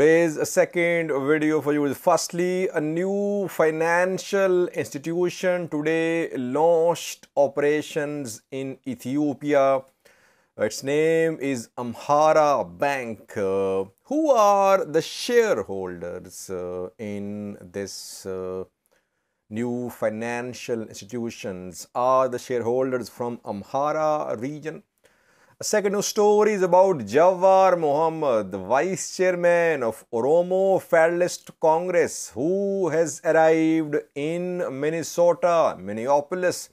Today's second video for you is firstly a new financial institution today launched operations in Ethiopia. Its name is Amhara Bank. Who are the shareholders in this new financial institutions? Are the shareholders from Amhara region? A second news story is about Jawar Mohammed, the vice chairman of Oromo Federalist Congress, who has arrived in Minneapolis,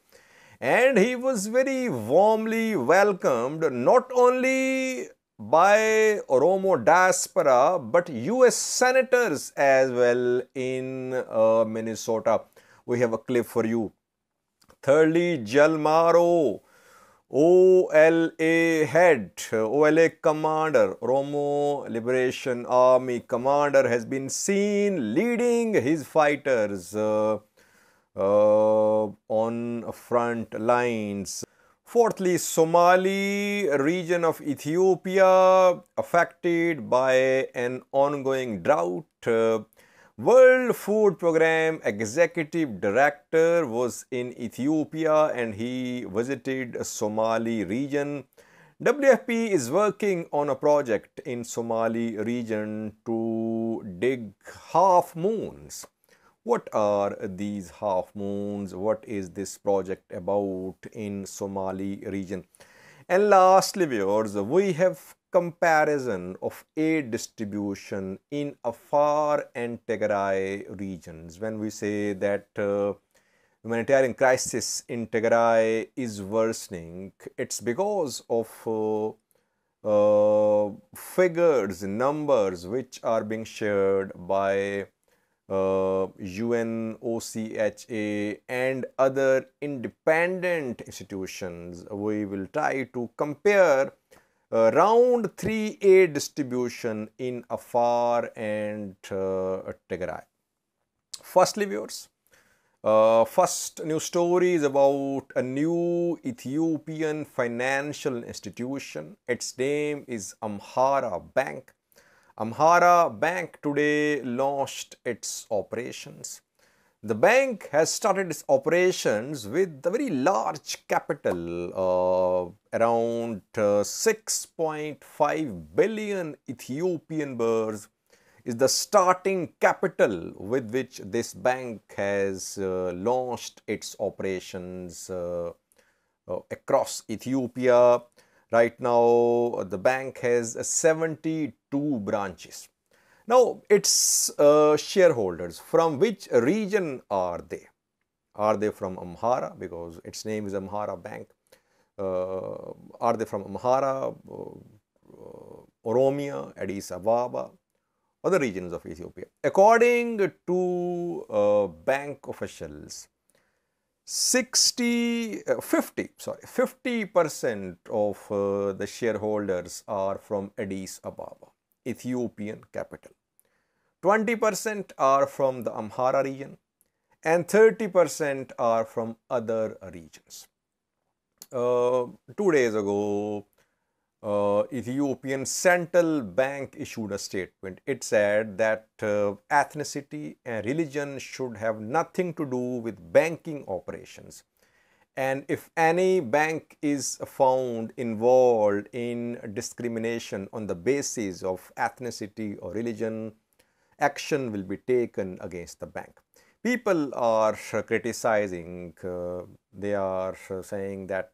and he was very warmly welcomed not only by Oromo diaspora but US senators as well in Minnesota. We have a clip for you. Thirdly, Jaal Marroo, OLA commander, Oromo Liberation Army commander, has been seen leading his fighters on front lines. Fourthly, Somali region of Ethiopia affected by an ongoing drought. World Food Programme Executive Director was in Ethiopia and he visited Somali region. WFP is working on a project in Somali region to dig half moons. What are these half moons? What is this project about in Somali region? And lastly, viewers, we have comparison of aid distribution in Afar and Tigray regions. When we say that humanitarian crisis in Tigray is worsening, it's because of figures, numbers which are being shared by UNOCHA and other independent institutions. We will try to compare round 3 aid distribution in Afar and Tigray. Firstly, viewers, first news story is about a new Ethiopian financial institution. Its name is Amhara Bank. Amhara Bank today launched its operations. The bank has started its operations with a very large capital, around 6.5 billion Ethiopian birrs is the starting capital with which this bank has launched its operations across Ethiopia. Right now, the bank has 72 branches. Now, its shareholders, from which region are they? Are they from Amhara? Because its name is Amhara Bank. Are they from Amhara, Oromia, Addis Ababa, other regions of Ethiopia? According to bank officials, 50% of the shareholders are from Addis Ababa, Ethiopian capital. 20% are from the Amhara region and 30% are from other regions. 2 days ago, Ethiopian Central Bank issued a statement. It said that ethnicity and religion should have nothing to do with banking operations. And if any bank is found involved in discrimination on the basis of ethnicity or religion, action will be taken against the bank. People are criticizing, they are saying that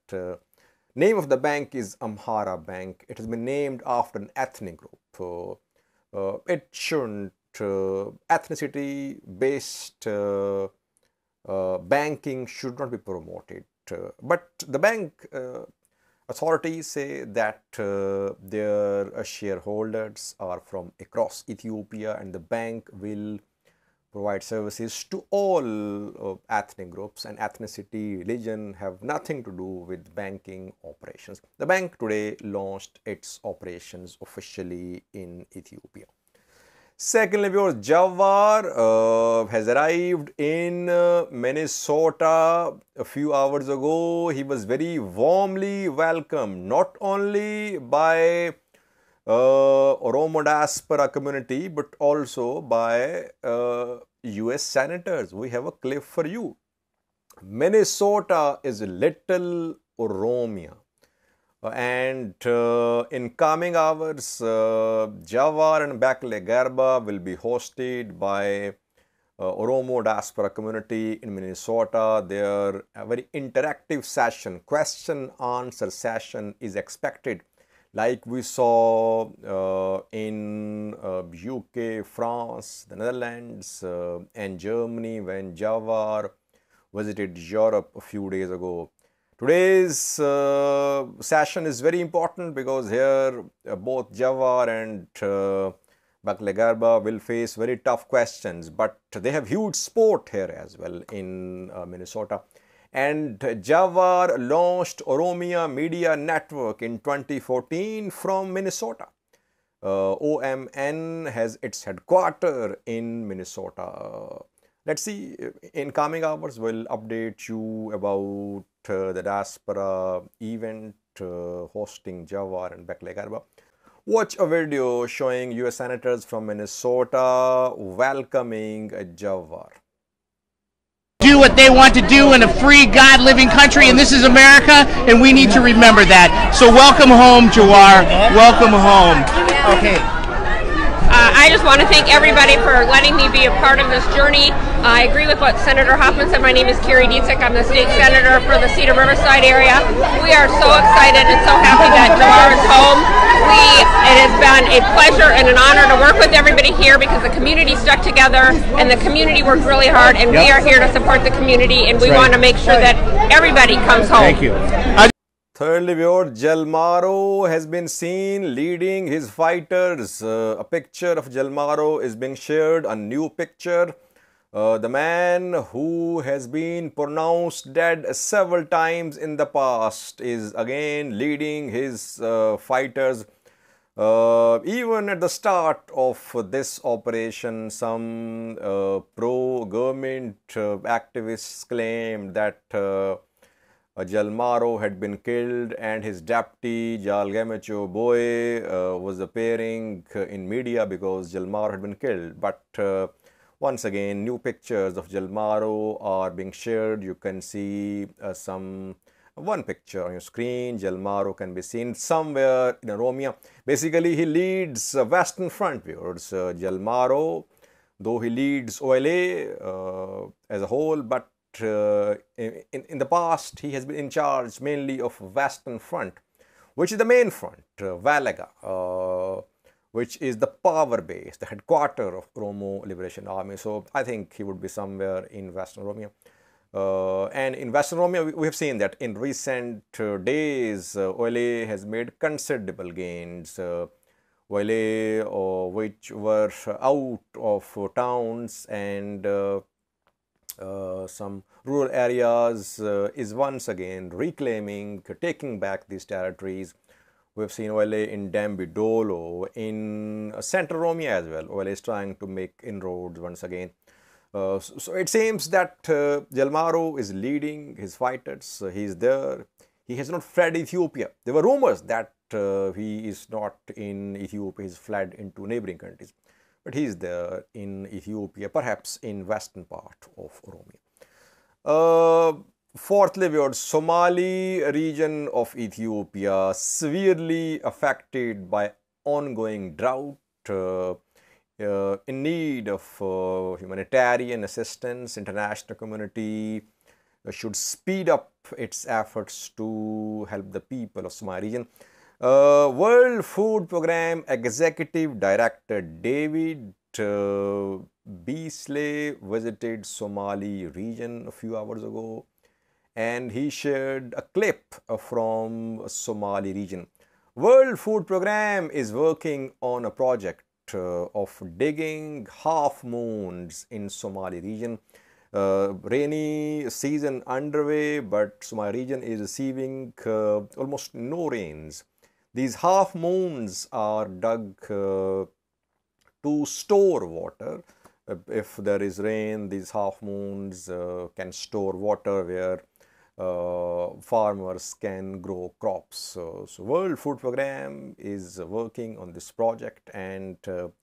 name of the bank is Amhara Bank. It has been named after an ethnic group. It shouldn't, ethnicity based banking should not be promoted. But the bank authorities say that their shareholders are from across Ethiopia and the bank will provide services to all ethnic groups, and ethnicity, religion have nothing to do with banking operations. The bank today launched its operations officially in Ethiopia. Secondly, viewers, Jawar has arrived in Minnesota a few hours ago. He was very warmly welcomed, not only by Oromo diaspora community, but also by US senators. We have a clip for you. Minnesota is Little Oromia. And in coming hours, Jawar and Bakle Garba will be hosted by Oromo diaspora community in Minnesota. Their very interactive session, question answer session is expected, like we saw in UK, France, the Netherlands, and Germany when Jawar visited Europe a few days ago. Today's session is very important because here both Jawar and Bakle Garba will face very tough questions, but they have huge support here as well in Minnesota. And Jawar launched Oromia Media Network in 2014 from Minnesota. OMN has its headquarters in Minnesota. Let's see, in coming hours, we'll update you about the diaspora event hosting Jawar and Bakle Garba. Watch a video showing US senators from Minnesota welcoming Jawar. Do what they want to do in a free, God-living country, and this is America, and we need to remember that. So welcome home, Jawar. Welcome home. Okay. I just want to thank everybody for letting me be a part of this journey. I agree with what Senator Hoffman said. My name is Carrie Dietzig. I'm the state senator for the Cedar Riverside area. We are so excited and so happy that Jawar is home. It has been a pleasure and an honor to work with everybody here because the community stuck together and the community worked really hard, and we are here to support the community, and we want to make sure that everybody comes home. Thank you. Thirdly, viewer, Jaal Marroo has been seen leading his fighters. A picture of Jaal Marroo is being shared, a new picture. The man who has been pronounced dead several times in the past is again leading his fighters. Even at the start of this operation, some pro-government activists claimed that Jaal Marroo had been killed and his deputy Jaal Marroo was appearing in media because Jaal Marroo had been killed. But once again, new pictures of Jaal Marroo are being shared. You can see one picture on your screen. Jaal Marroo can be seen somewhere in Oromia. Basically, he leads Western Front, viewers. Jaal Marroo, though he leads OLA as a whole, but in the past, he has been in charge mainly of Western Front, which is the main front, Valaga, which is the power base, the headquarters of Oromo Liberation Army. So I think he would be somewhere in Western Oromia. And in Western Oromia, we have seen that in recent days, OLA has made considerable gains. OLA, which were out of towns and some rural areas, is once again reclaiming, taking back these territories. We've seen OLA in Dambidolo, in Central Oromia as well. OLA is trying to make inroads once again. So it seems that Jaal Marroo is leading his fighters. He's there. He has not fled Ethiopia. There were rumors that he is not in Ethiopia. He's fled into neighboring countries. But he's there in Ethiopia, perhaps in western part of Oromia. Fourthly, we have Somali region of Ethiopia severely affected by ongoing drought, in need of humanitarian assistance. International community should speed up its efforts to help the people of Somali region. World Food Program Executive Director David Beasley visited Somali region a few hours ago, and he shared a clip from Somali region. World Food Program is working on a project of digging half moons in Somali region. Rainy season underway, but Somali region is receiving almost no rains. These half moons are dug to store water. If there is rain, these half moons can store water where farmers can grow crops. So World Food Program is working on this project, and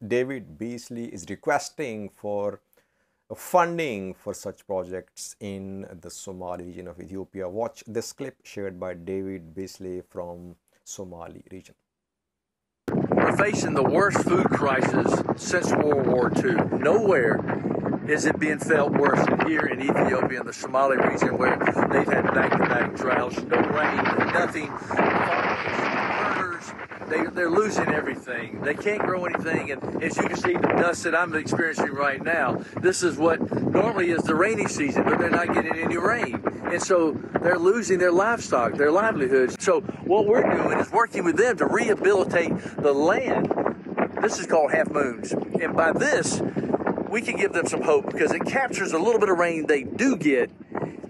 David Beasley is requesting for funding for such projects in the Somali region of Ethiopia. Watch this clip shared by David Beasley from Somali region. We're facing the worst food crisis since World War II. Nowhere is it being felt worse than here in Ethiopia, in the Somali region, where they've had back-to-back droughts, no rain, nothing. Farmers, herders, they're losing everything. They can't grow anything, and as you can see, the dust that I'm experiencing right now, this is what normally is the rainy season, but they're not getting any rain. And so they're losing their livestock, their livelihoods. So what we're doing is working with them to rehabilitate the land. This is called half moons. And by this, we can give them some hope because it captures a little bit of rain they do get,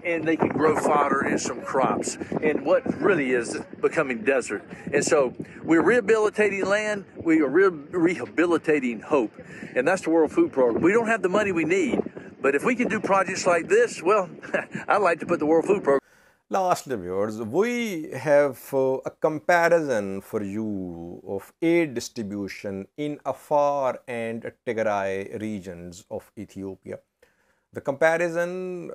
and they can grow fodder and some crops in what really is becoming desert. And so we're rehabilitating land, we are rehabilitating hope. And that's the World Food Program. We don't have the money we need, but if we can do projects like this, well, I'd like to put the World Food Program. Lastly, viewers, we have a comparison for you of aid distribution in Afar and Tigray regions of Ethiopia. The comparison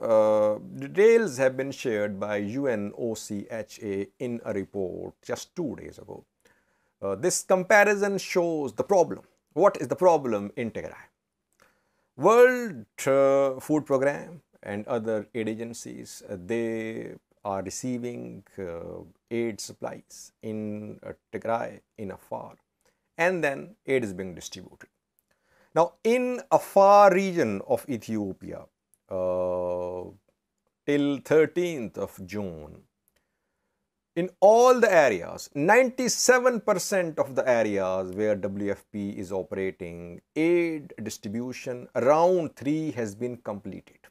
details have been shared by UNOCHA in a report just 2 days ago. This comparison shows the problem. What is the problem in Tigray? World Food Program and other aid agencies, they are receiving aid supplies in Tigray, in Afar, and then aid is being distributed. Now, in Afar region of Ethiopia, till 13th of June, in all the areas, 97% of the areas where WFP is operating, aid distribution round 3 has been completed.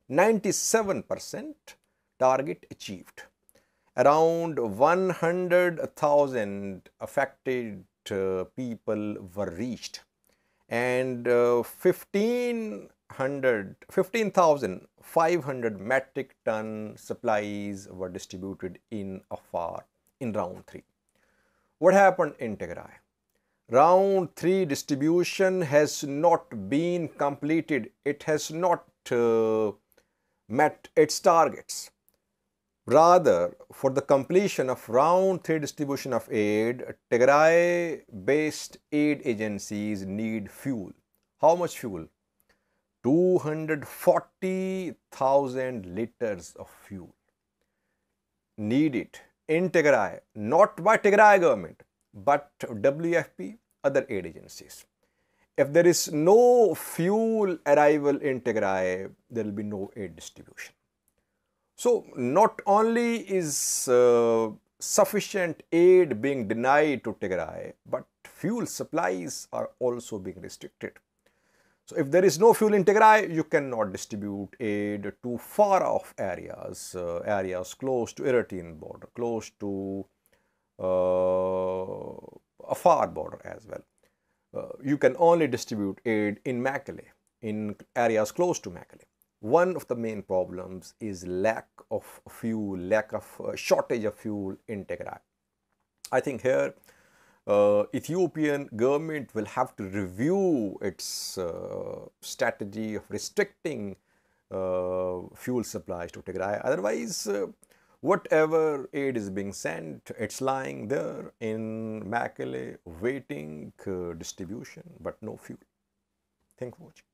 97% target achieved. Around 100,000 affected people were reached, and 15,500 metric ton supplies were distributed in Afar in round 3. What happened in Tigray? Round 3 distribution has not been completed. It has not met its targets. Rather, for the completion of round 3 distribution of aid, Tigray-based aid agencies need fuel. How much fuel? 240,000 liters of fuel needed in Tigray, not by Tigray government, but WFP, other aid agencies. If there is no fuel arrival in Tigray, there will be no aid distribution. So, not only is sufficient aid being denied to Tigray, but fuel supplies are also being restricted. So, if there is no fuel in Tigray, you cannot distribute aid to far off areas, areas close to Eritrean border, close to Afar border as well. You can only distribute aid in Mekelle, in areas close to Mekelle. One of the main problems is lack of fuel, lack of shortage of fuel in Tigray. I think here Ethiopian government will have to review its strategy of restricting fuel supplies to Tigray. Otherwise, whatever aid is being sent, it's lying there in Mekelle waiting distribution, but no fuel. Thanks for watching.